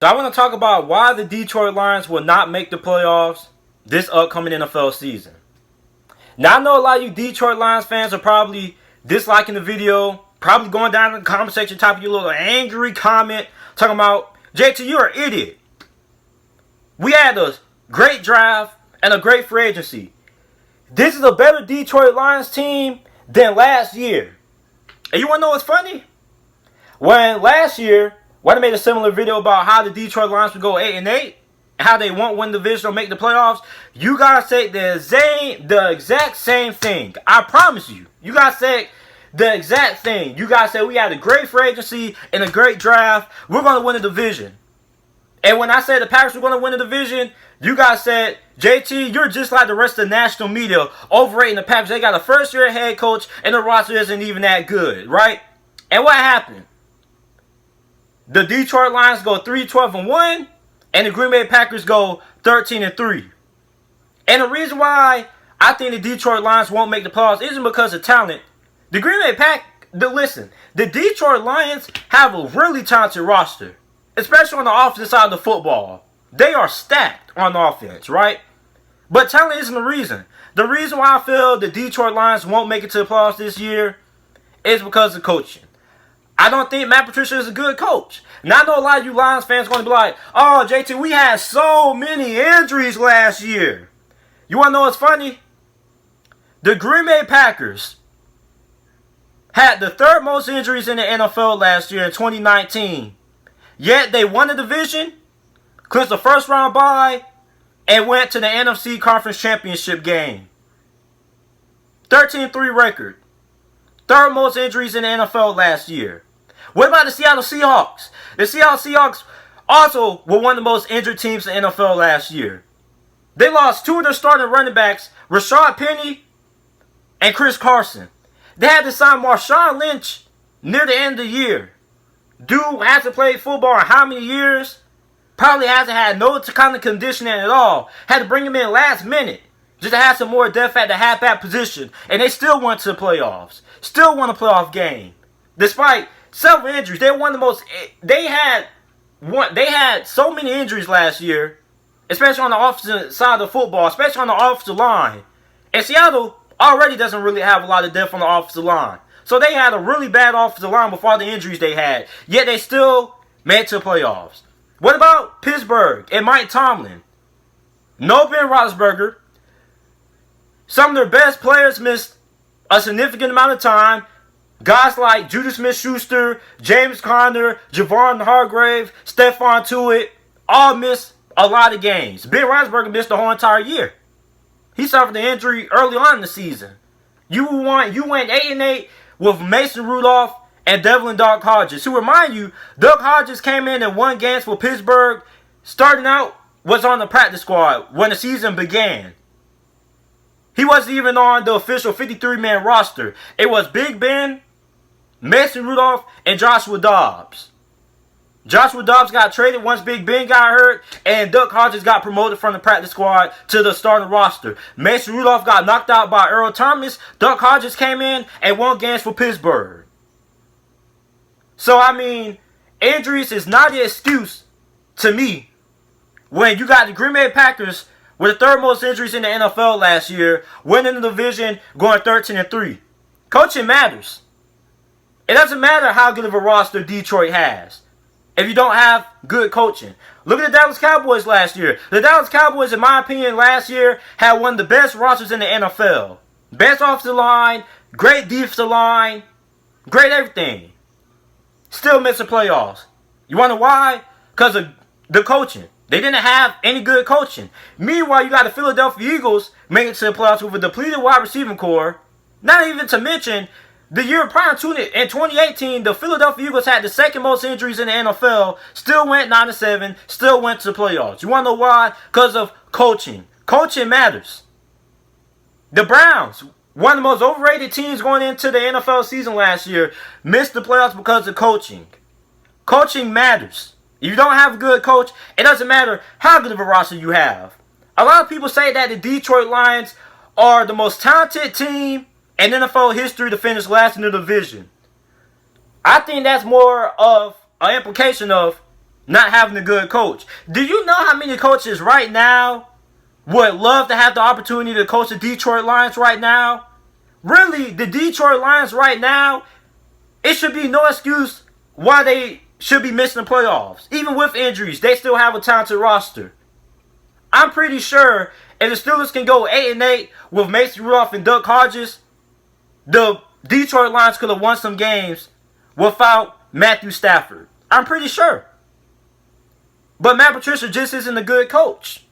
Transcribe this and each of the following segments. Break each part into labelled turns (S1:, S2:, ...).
S1: So I want to talk about why the Detroit Lions will not make the playoffs this upcoming NFL season. Now I know a lot of you Detroit Lions fans are probably disliking the video, probably going down in the comment section, typing your little angry comment, talking about, JT, you're an idiot. We had a great draft and a great free agency. This is a better Detroit Lions team than last year. And you want to know what's funny? When last year, when I made a similar video about how the Detroit Lions would go 8-8, and how they won't win the division or make the playoffs, you guys say the exact same thing. I promise you. You guys say the exact thing. You guys said we had a great free agency and a great draft. We're going to win the division. And when I said the Packers were going to win the division, you guys said, JT, you're just like the rest of the national media, overrating the Packers. They got a first-year head coach, and the roster isn't even that good, right? And what happened? The Detroit Lions go 3-12-1, and the Green Bay Packers go 13-3. And the reason why I think the Detroit Lions won't make the playoffs isn't because of talent. The Green Bay the Detroit Lions have a really talented roster, especially on the offensive side of the football. They are stacked on offense, right? But talent isn't the reason. The reason why I feel the Detroit Lions won't make it to the playoffs this year is because of coaching. I don't think Matt Patricia is a good coach. Now, I know a lot of you Lions fans are going to be like, oh, JT, we had so many injuries last year. You want to know what's funny? The Green Bay Packers had the third most injuries in the NFL last year in 2019. Yet they won the division, clinched the first round bye, and went to the NFC Conference Championship game. 13-3 record. Third most injuries in the NFL last year. What about the Seattle Seahawks? The Seattle Seahawks also were one of the most injured teams in the NFL last year. They lost two of their starting running backs, Rashad Penny and Chris Carson. They had to sign Marshawn Lynch near the end of the year. Dude hasn't played football in how many years? Probably hasn't had no kind of conditioning at all. Had to bring him in last minute just to have some more depth at the halfback position. And they still went to the playoffs. Still won a playoff game. Despite several injuries. They had so many injuries last year, especially on the offensive side of the football, especially on the offensive line. And Seattle already doesn't really have a lot of depth on the offensive line. So they had a really bad offensive line before the injuries they had. Yet they still made it to the playoffs. What about Pittsburgh and Mike Tomlin? No Ben Roethlisberger. Some of their best players missed a significant amount of time. Guys like Juju Smith-Schuster, James Conner, Javon Hargrave, Stephon Tuitt all missed a lot of games. Ben Roethlisberger missed the whole entire year. He suffered an injury early on in the season. You went 8-8 with Mason Rudolph and Devlin Doug Hodges. Who, remind you, Doug Hodges came in and won games for Pittsburgh. Starting out, was on the practice squad when the season began. He wasn't even on the official 53-man roster. It was Big Ben, Mason Rudolph, and Joshua Dobbs. Joshua Dobbs got traded once Big Ben got hurt, and Doug Hodges got promoted from the practice squad to the starting roster. Mason Rudolph got knocked out by Earl Thomas. Doug Hodges came in and won games for Pittsburgh. So, I mean, injuries is not an excuse to me when you got the Green Bay Packers with the third most injuries in the NFL last year, winning the division, going 13-3. Coaching matters. It doesn't matter how good of a roster Detroit has if you don't have good coaching. Look at the Dallas Cowboys last year. The Dallas Cowboys, in my opinion, last year had one of the best rosters in the NFL. Best offensive line, great defensive line, great everything. Still missing playoffs. You wonder why? Because of the coaching. They didn't have any good coaching. Meanwhile, you got the Philadelphia Eagles making it to the playoffs with a depleted wide receiving core. Not even to mention, the year prior to it, in 2018, the Philadelphia Eagles had the second most injuries in the NFL. Still went 9-7. Still went to the playoffs. You want to know why? Because of coaching. Coaching matters. The Browns, one of the most overrated teams going into the NFL season last year, missed the playoffs because of coaching. Coaching matters. If you don't have a good coach, it doesn't matter how good of a roster you have. A lot of people say that the Detroit Lions are the most talented team in NFL history to finish last in the division. I think that's more of an implication of not having a good coach. Do you know how many coaches right now would love to have the opportunity to coach the Detroit Lions right now? Really, the Detroit Lions right now, it should be no excuse why they should be missing the playoffs. Even with injuries, they still have a talented roster. I'm pretty sure if the Steelers can go 8-8 with Mason Rudolph and Duck Hodges, the Detroit Lions could have won some games without Matthew Stafford. I'm pretty sure. But Matt Patricia just isn't a good coach.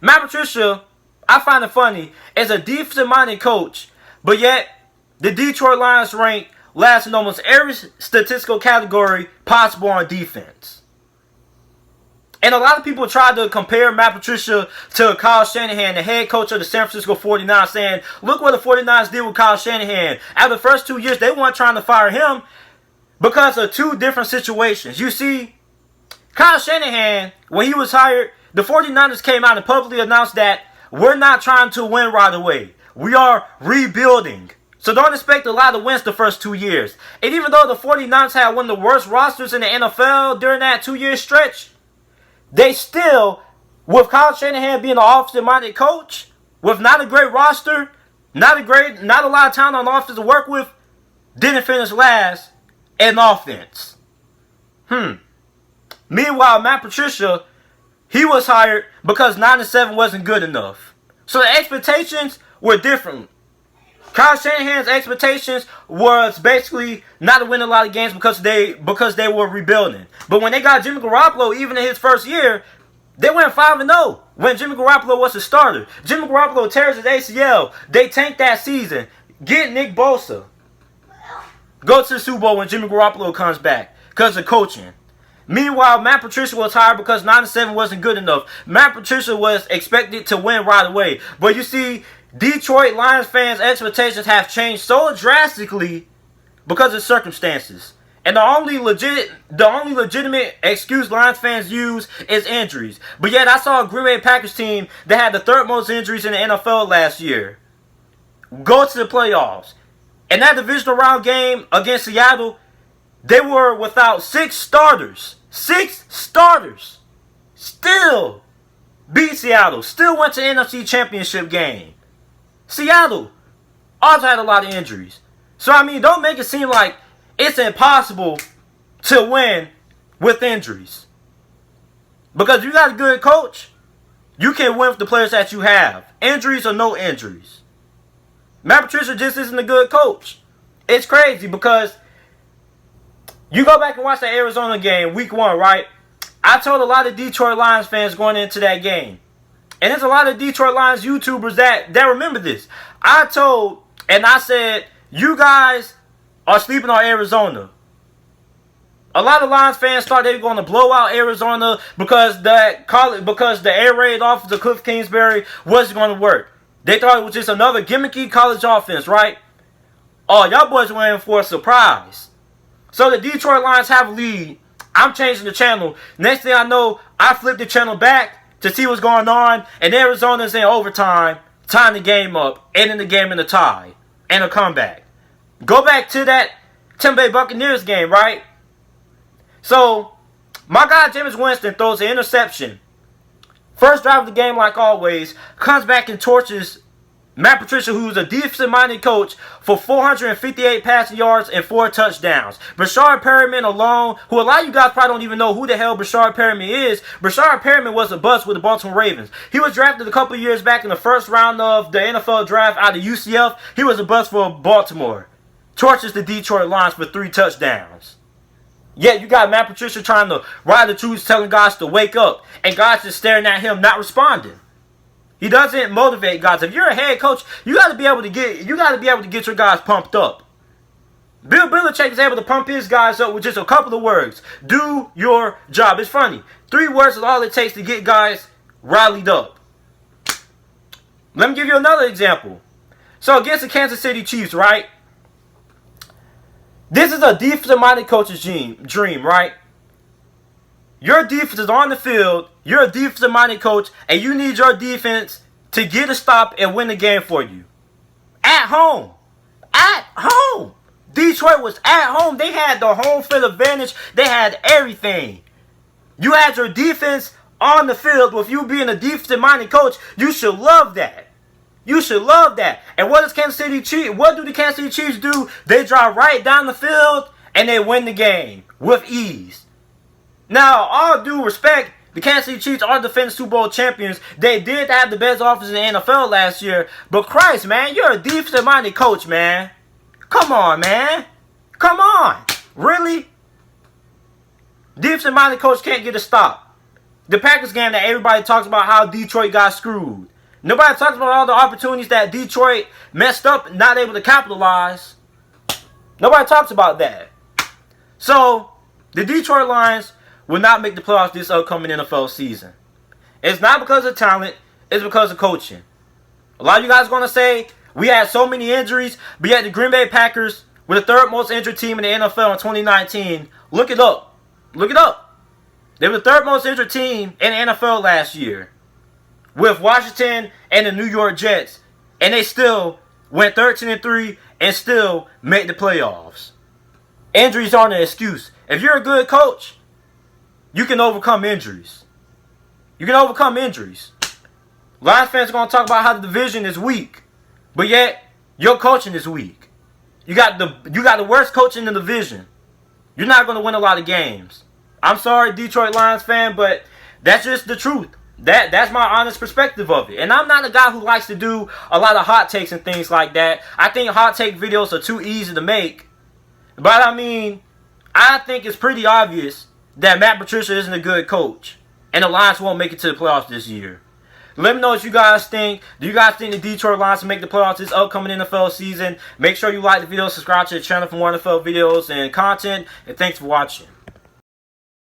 S1: Matt Patricia, I find it funny, is a defensive-minded coach, but yet the Detroit Lions rank last in almost every statistical category possible on defense. And a lot of people try to compare Matt Patricia to Kyle Shanahan, the head coach of the San Francisco 49ers, saying, look what the 49ers did with Kyle Shanahan. After the first 2 years, they weren't trying to fire him because of two different situations. You see, Kyle Shanahan, when he was hired, the 49ers came out and publicly announced that we're not trying to win right away. We are rebuilding. So don't expect a lot of wins the first 2 years. And even though the 49ers had one of the worst rosters in the NFL during that 2-year stretch, they still, with Kyle Shanahan being an offensive-minded coach, with not a great roster, not a lot of talent on offense to work with, didn't finish last in offense. Meanwhile, Matt Patricia, he was hired because 9-7 wasn't good enough. So the expectations were different. Kyle Shanahan's expectations was basically not to win a lot of games because they were rebuilding. But when they got Jimmy Garoppolo, even in his first year, they went 5-0 when Jimmy Garoppolo was the starter. Jimmy Garoppolo tears his ACL. They tanked that season. Get Nick Bosa. Go to the Super Bowl when Jimmy Garoppolo comes back because of coaching. Meanwhile, Matt Patricia was hired because 9-7 wasn't good enough. Matt Patricia was expected to win right away. But you see, Detroit Lions fans' expectations have changed so drastically because of circumstances. And the only legitimate excuse Lions fans use is injuries. But yet I saw a Green Bay Packers team that had the third most injuries in the NFL last year go to the playoffs. In that divisional round game against Seattle, they were without 6 starters. 6 starters. Still beat Seattle. Still went to the NFC Championship game. Seattle also had a lot of injuries. So, I mean, don't make it seem like it's impossible to win with injuries. Because if you got a good coach, you can win with the players that you have. Injuries or no injuries. Matt Patricia just isn't a good coach. It's crazy because you go back and watch that Arizona game, week 1, right? I told a lot of Detroit Lions fans going into that game. And there's a lot of Detroit Lions YouTubers that remember this. I told, and I said, you guys are sleeping on Arizona. A lot of Lions fans thought they were going to blow out Arizona because the air raid offense of Cliff Kingsbury wasn't going to work. They thought it was just another gimmicky college offense, right? Oh, y'all boys were in for a surprise. So the Detroit Lions have a lead. I'm changing the channel. Next thing I know, I flip the channel back to see what's going on. And Arizona's in overtime, tying the game up, ending the game in a tie and a comeback. Go back to that Tampa Bay Buccaneers game, right? So, my guy Jameis Winston throws an interception. First drive of the game, like always, comes back and torches Matt Patricia, who's a defensive-minded coach, for 458 passing yards and 4 touchdowns. Brashard Perriman alone, who a lot of you guys probably don't even know who the hell Brashard Perriman is. Brashard Perriman was a bust with the Baltimore Ravens. He was drafted a couple years back in the first round of the NFL draft out of UCF. He was a bust for Baltimore. Torches the Detroit Lions for 3 touchdowns. Yet you got Matt Patricia trying to ride the truth, telling guys to wake up, and guys just staring at him, not responding. He doesn't motivate guys. If you're a head coach, you got to be able to get your guys pumped up. Bill Belichick is able to pump his guys up with just a couple of words. Do your job. It's funny. 3 words is all it takes to get guys rallied up. Let me give you another example. So against the Kansas City Chiefs, right? This is a defensive-minded coach's dream, right? Your defense is on the field. You're a defensive-minded coach, and you need your defense to get a stop and win the game for you. At home. At home. Detroit was at home. They had the home field advantage. They had everything. You had your defense on the field with you being a defensive-minded coach. You should love that. You should love that. And what do the Kansas City Chiefs do? They drive right down the field and they win the game with ease. Now, all due respect, the Kansas City Chiefs are defending Super Bowl champions. They did have the best offense in the NFL last year. But Christ, man, you're a defensive-minded coach, man. Come on, man. Come on. Really? Defensive-minded coach can't get a stop. The Packers game that everybody talks about how Detroit got screwed. Nobody talks about all the opportunities that Detroit messed up and not able to capitalize. Nobody talks about that. So, the Detroit Lions will not make the playoffs this upcoming NFL season. It's not because of talent. It's because of coaching. A lot of you guys are going to say, we had so many injuries, but yet the Green Bay Packers were the third most injured team in the NFL in 2019. Look it up. Look it up. They were the third most injured team in the NFL last year, with Washington and the New York Jets. And they still went 13-3 and still made the playoffs. Injuries aren't an excuse. If you're a good coach, you can overcome injuries. You can overcome injuries. Lions fans are going to talk about how the division is weak, but yet your coaching is weak. You got the worst coach in the division. You're not going to win a lot of games. I'm sorry, Detroit Lions fan, but that's just the truth. That's my honest perspective of it. And I'm not a guy who likes to do a lot of hot takes and things like that. I think hot take videos are too easy to make. But I mean, I think it's pretty obvious that Matt Patricia isn't a good coach. And the Lions won't make it to the playoffs this year. Let me know what you guys think. Do you guys think the Detroit Lions will make the playoffs this upcoming NFL season? Make sure you like the video, subscribe to the channel for more NFL videos and content. And thanks for watching.